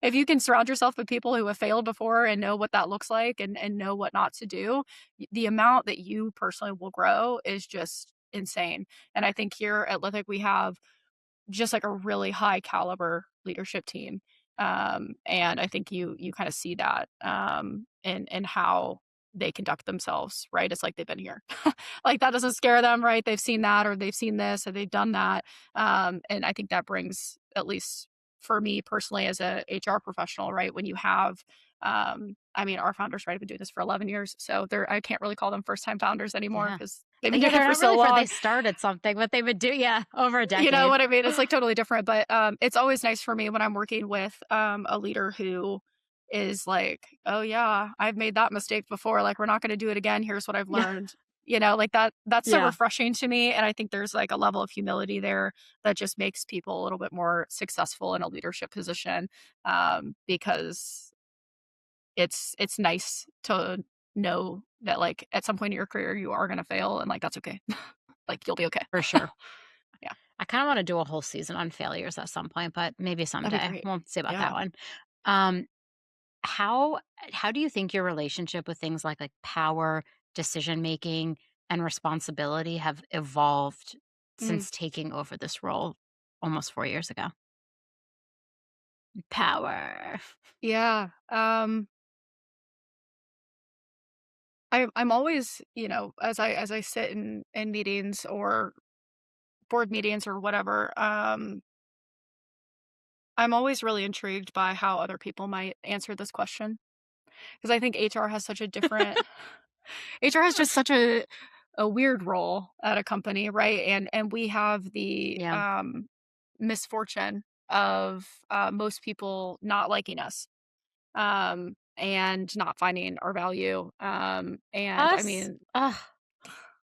if you can surround yourself with people who have failed before and know what that looks like and know what not to do, the amount that you personally will grow is just insane. And I think here at Lithic, we have just like a really high caliber leadership team. And I think you kind of see that in how they conduct themselves, right? It's like they've been here. Like that doesn't scare them, right? They've seen that or they've seen this or they've done that. And I think that brings, at least for me personally as a HR professional, right? When you have I mean, our founders, right, have been doing this for 11 years. So I can't really call them first time founders anymore Yeah. because they've been Yeah, doing it they're for not so really for they long. started something, but they would do yeah, over a You know decade. what I mean? It's, like, totally different, but, it's always nice for me when I'm working with, a leader who is like, "Oh, yeah, I've made that mistake before, like, we're not gonna do it again, here's what I've Yeah. learned." Like, that's so Yeah, refreshing to me, and I think there's, like, a level of humility there that just makes people a little bit more successful in a leadership position, because it's nice to know that, like, at some point in your career, you are gonna fail, and, like, that's okay. Like, you'll be okay. for sure. Yeah, I kinda wanna do a whole season on failures at some point, but maybe that'd be someday. great. We'll see about that Yeah. one. Um, how how do you think your relationship with things like power, decision making, and responsibility have evolved Mm. since taking over this role almost 4 years ago? Power. Yeah, I'm always, as I sit in meetings or board meetings or whatever, I'm always really intrigued by how other people might answer this question because I think HR has just such a weird role at a company, right? And we have the Yeah. misfortune of most people not liking us and not finding our value. And I Us? mean, Ugh,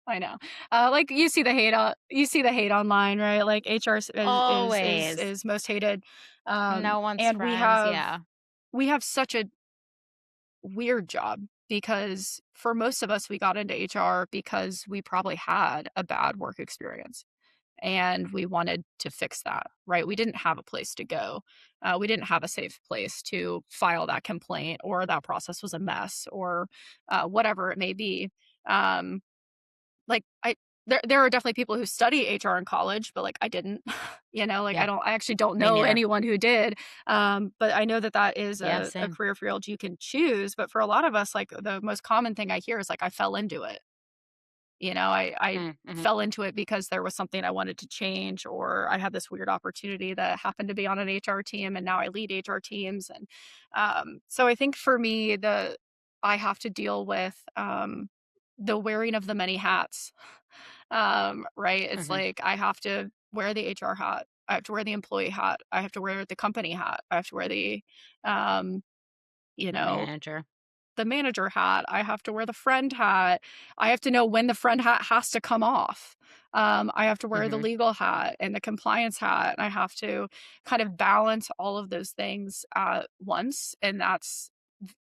I know. Like you see the hate online, right? Like HR always. is most hated. No one's And friends, yeah. we have such a weird job because for most of us we got into HR because we probably had a bad work experience and we wanted to fix that, right? We didn't have a place to go. We didn't have a safe place to file that complaint or that process was a mess or whatever it may be. Um, like I there are definitely people who study HR in college, but like I didn't. Like Yeah, I actually don't me know neither. anyone who did. But I know that that is Yeah, a same. career field you can choose. But for a lot of us, like the most common thing I hear is like I fell into it. I Mm, mhm. fell into it because there was something I wanted to change, or I had this weird opportunity that happened to be on an HR team, and now I lead HR teams. And so I think for me, I have to deal with the wearing of the many hats. Right? It's Mhm. like I have to wear the HR hat. I have to wear the employee hat. I have to wear the company hat. I have to wear um, you know, Manager. the manager hat. I have to wear the friend hat. I have to know when the friend hat has to come off. I have to wear the Mhm. legal hat and the compliance hat. And I have to kind of balance all of those things at once. And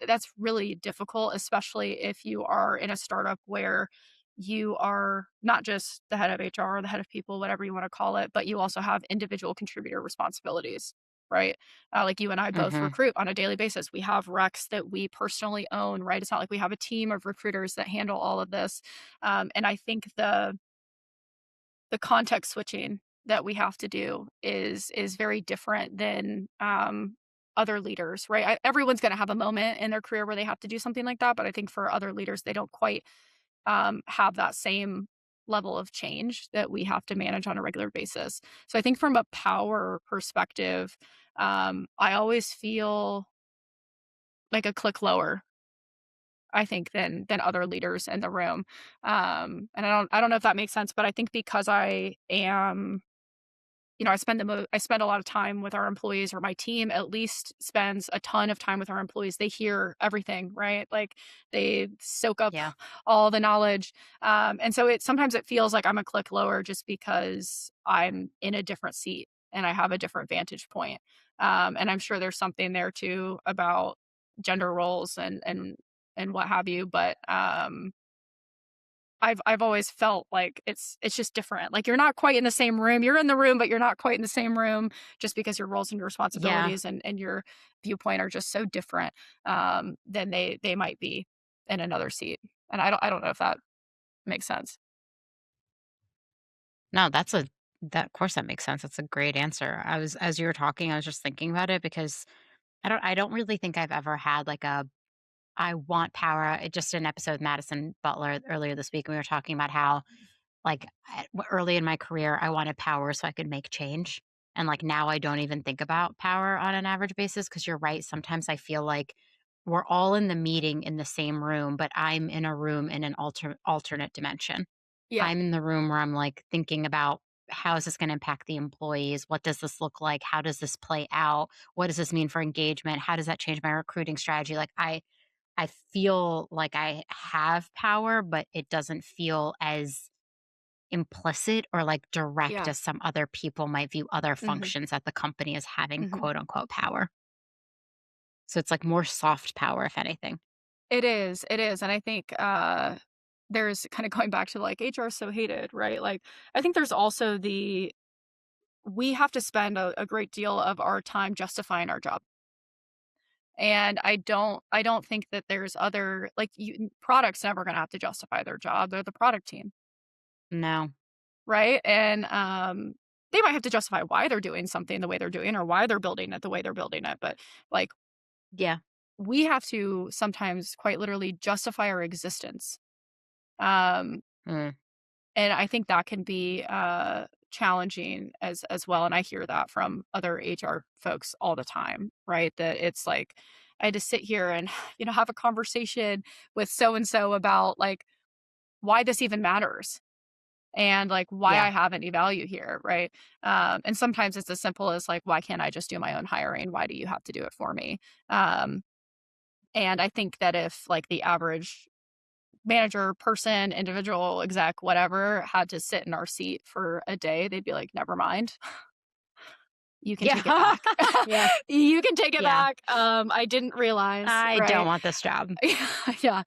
that's really difficult, especially if you are in a startup where you are not just the head of HR or the head of people, whatever you want to call it, but you also have individual contributor responsibilities. right? Like you and I both Hmm. recruit on a daily basis. We have recs that we personally own, right? It's not like we have a team of recruiters that handle all of this. And I think the context switching that we have to do is very different than other leaders, right? Everyone's going to have a moment in their career where they have to do something like that, but I think for other leaders, they don't quite have that same level of change that we have to manage on a regular basis. So I think from a power perspective, I always feel like a click lower, I think, than other leaders in the room. And I don't know if that makes sense, but I think because I am, I spend a lot of time with our employees, or my team at least spends a ton of time with our employees. They hear everything, right? Like they soak up Yeah. all the knowledge. And so sometimes it feels like I'm a click lower just because I'm in a different seat and I have a different vantage point. And I'm sure there's something there too about gender roles and what have you. But I've always felt like it's just different. Like you're not quite in the same room. You're in the room, but you're not quite in the same room just because your roles and your Yeah. responsibilities and your viewpoint are just so different than they might be in another seat. And I don't know if that makes sense. No, that of course that makes sense. That's a great answer. As you were talking, I was just thinking about it because I don't really think I've ever had like a I want power. Just an episode with Madison Butler earlier this week, we were talking about how like early in my career I wanted power so I could make change. And like now I don't even think about power on an average basis because you're right. Sometimes I feel like we're all in the meeting in the same room, but I'm in a room in an alternate dimension. Yeah. I'm in the room where I'm like thinking about how is this going to impact the employees? What does this look like? How does this play out? What does this mean for engagement? How does that change my recruiting strategy? Like I feel like I have power, but it doesn't feel as implicit or like direct Yeah. as some other people might view other Hmm. functions at the company as having Hmm. quote unquote power. So it's like more soft power, if anything. It is. It is. And I think there's kind of going back to like HR is so hated, right? Like I think there's also we have to spend a great deal of our time justifying our job. And I don't think that there's other like products never going to have to justify their job. They're the product team, No. right? And they might have to justify why they're doing something the way they're doing or why they're building it the way they're building it, but like Yeah. we have to sometimes quite literally justify our existence. Um Mm. and I think that can be challenging as well, and I hear that from other HR folks all the time, right? That it's like I had to sit here and have a conversation with so and so about like why this even matters and like why Yeah. I have any value here, right? And sometimes it's as simple as like why can't I just do my own hiring? Why do you have to do it for me? Um, and I think that if like the average manager, person, individual, exec, whatever, had to sit in our seat for a day, they'd be like, "Never mind. You can take it Yeah. back. Yeah. You can take it Yeah. back. I didn't realize," I don't right? want this job. Yeah.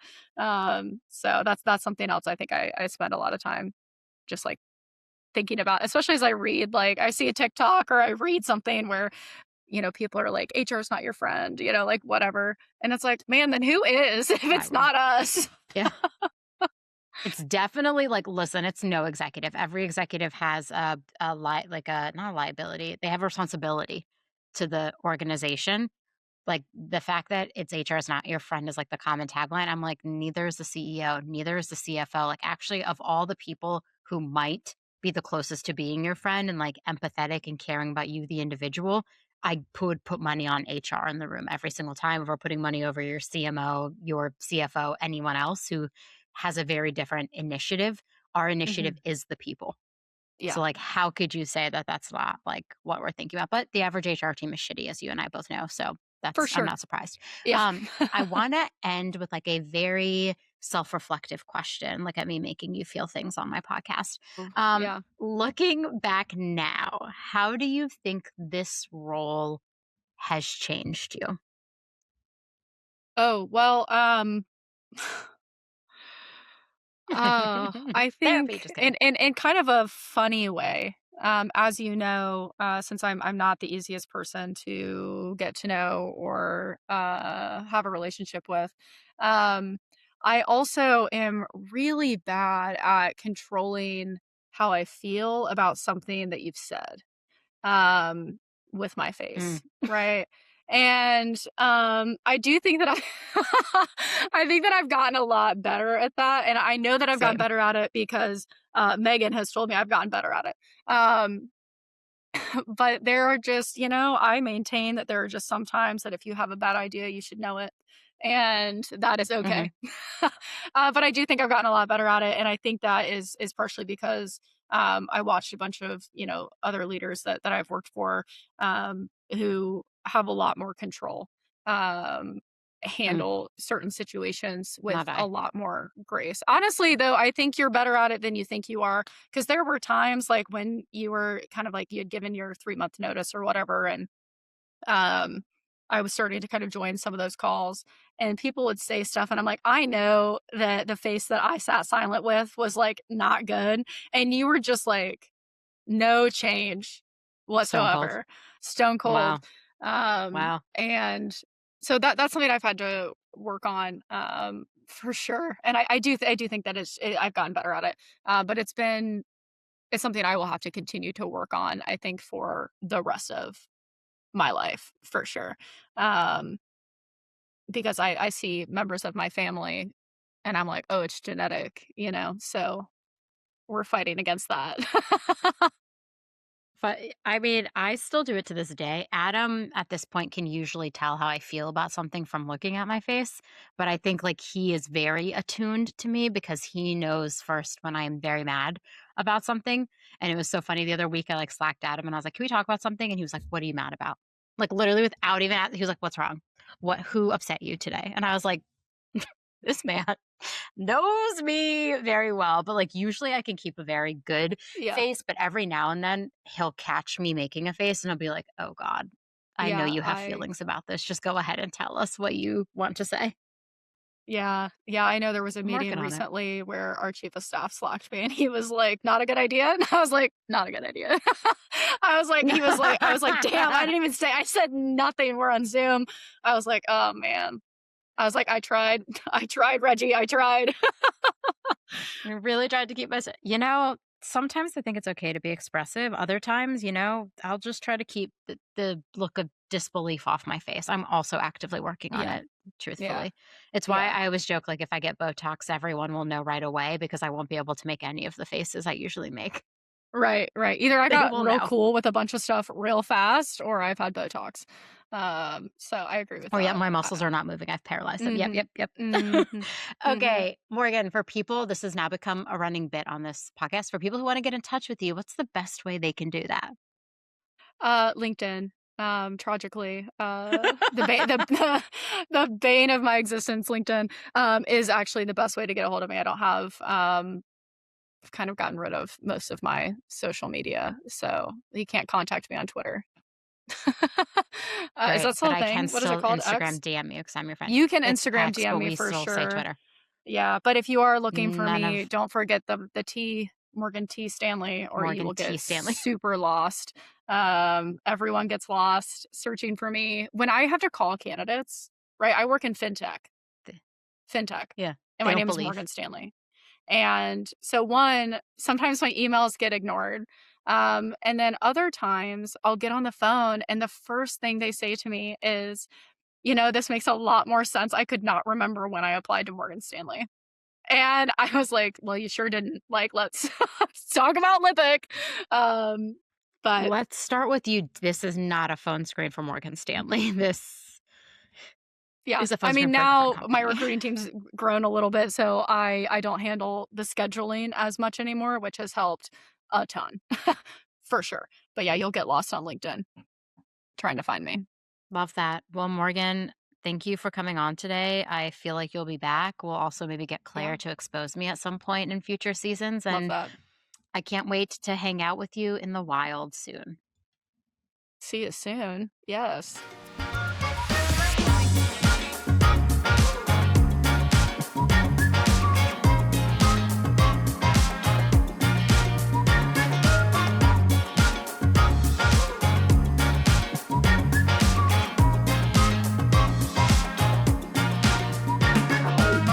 So that's something else I think I spend a lot of time just, like, thinking about, especially as I read, like, I see a TikTok or I read something where, people are like, "HR is not your friend," like, whatever, and it's like, "Man, then who is if it's Viral. not us?" Yeah. It's definitely like, listen, it's no executive. Every executive has like a, not a liability. They have a responsibility to the organization. Like, the fact that it's HR is not your friend is like the common tagline. I'm like, neither is the CEO, neither is the CFO. Like, actually, of all the people who might be the closest to being your friend and like empathetic and caring about you, the individual, I would put money on HR in the room every single time if we're putting money over your CMO, your CFO, anyone else who has a very different initiative. Our initiative Mhm. is the people. So, Yeah, like, how could you say that that's not, like, what we're thinking about? But the average HR team is shitty, as you and I both know, so for I'm sure. not surprised. Yeah. I wanna end with, like, a very self-reflective question. Look at me making you feel things on my podcast. Yeah. Looking back now, how do you think this role has changed you? Oh, well, I Therapy, think just in kidding. in in kind of a funny way. As you know, since I'm not the easiest person to get to know or have a relationship with, um, I also am really bad at controlling how I feel about something that you've said, um, with my Mm, face, right? And I do think that I think that I've gotten a lot better at that, and I know that I've gotten same. better at it because Megan has told me I've gotten better at it. Um, but there are just, I maintain that there are just some times that if you have a bad idea, you should know it. And that is Mhm. okay. But I do think I've gotten a lot better at it. And I think that is partially because I watched a bunch of, other leaders that I've worked for who have a lot more control, um, Mm, handle certain situations with not a I. lot more grace. Honestly, though, I think you're better at it than you think you are, because there were times like when you were kind of like you had given your 3-month notice or whatever, and um I was starting to kind of join some of those calls, and people would say stuff and I'm like, I know that the face that I sat silent with was like not good, and you were just like no change Stone cold. whatsoever. Stone cold. Wow. Wow. And so that's something I've had to work on, for sure. And I do think that I've gotten better at it. But it's something I will have to continue to work on, I think, for the rest of my life for sure. Um, because I see members of my family and I'm like, oh, it's genetic, so we're fighting against that. But I mean, I still do it to this day. Adam, at this point, can usually tell how I feel about something from looking at my face. But I think like he is very attuned to me because he knows first when I'm very mad about something. And it was so funny the other week. I like slacked Adam and I was like, "Can we talk about something?" And he was like, "What are you mad about?" Like literally without even, he was like, "What's wrong? What? Who upset you today?" And I was like, "This man knows me very well, but like usually I can keep a very good Yeah. face, but every now and then he'll catch me making a face and I'll be like, "Oh God, I know Yeah. you have feelings about this. Just go ahead and tell us what you want to say." Yeah. Yeah. I know there was a I'm meeting working on it. recently where our chief of staff slacked me and he was like, not a good idea. And I was like, not a good idea. I was like, damn, I didn't even say, I said nothing. We're on Zoom. I was like, oh man. I was like, I tried. I tried, Reggie. I tried. I really tried to keep myself, sometimes I think it's okay to be expressive. Other times, I'll just try to keep the look of disbelief off my face. I'm also actively working on Yeah. it, Yeah. truthfully. It's why Yeah. I always joke like if I get Botox, everyone will know right away because I won't be able to make any of the faces I usually make. Right. Right. Either I They got will real know. cool with a bunch of stuff real fast or I've had Botox. So I agree with Or yeah, that. my muscles are not moving. I've paralyzed them. Yep, Mm-hmm. yep, yep. Mm-hmm. Mm-hmm. Okay, Morgan, for people, this has now become a running bit on this podcast. For people who want to get in touch with you, what's the best way they can do that? LinkedIn. Tragically, the bane of my existence, LinkedIn, is actually the best way to get a hold of me. I don't have, I've kind of gotten rid of most of my social media, so you can't contact me on Twitter. Is Great, that but still a I can thing? What is it still called? Instagram X? DM you because I'm your friend. You can It's Instagram X, DM but me we for still say sure. Twitter. Yeah, but if you are looking for None me, of don't forget the T, Morgan T Stanley, or you Morgan will T. get Stanley. super lost. Everyone gets lost searching for me. When I have to call candidates, right? I work in fintech, Yeah, and they my don't name is believe. Morgan Stanley. And so sometimes my emails get ignored. And then other times I'll get on the phone and the first thing they say to me is, this makes a lot more sense. I could not remember when I applied to Morgan Stanley. And I was like, well, you sure didn't. Like, let's talk about Lippic. Um, but Let's start with you. This is not a phone screen for Morgan Stanley. This yeah, is a I phone mean, screen for a different now my company. recruiting team's grown a little bit, so I don't handle the scheduling as much anymore, which has helped a ton for sure. But yeah, you'll get lost on LinkedIn trying to find me. Love that. Well, Morgan, thank you for coming on today. I feel like you'll be back. We'll also maybe get Yeah, Claire to expose me at some point in future seasons. love And that. I can't wait to hang out with you in the wild soon. See you soon. Yes.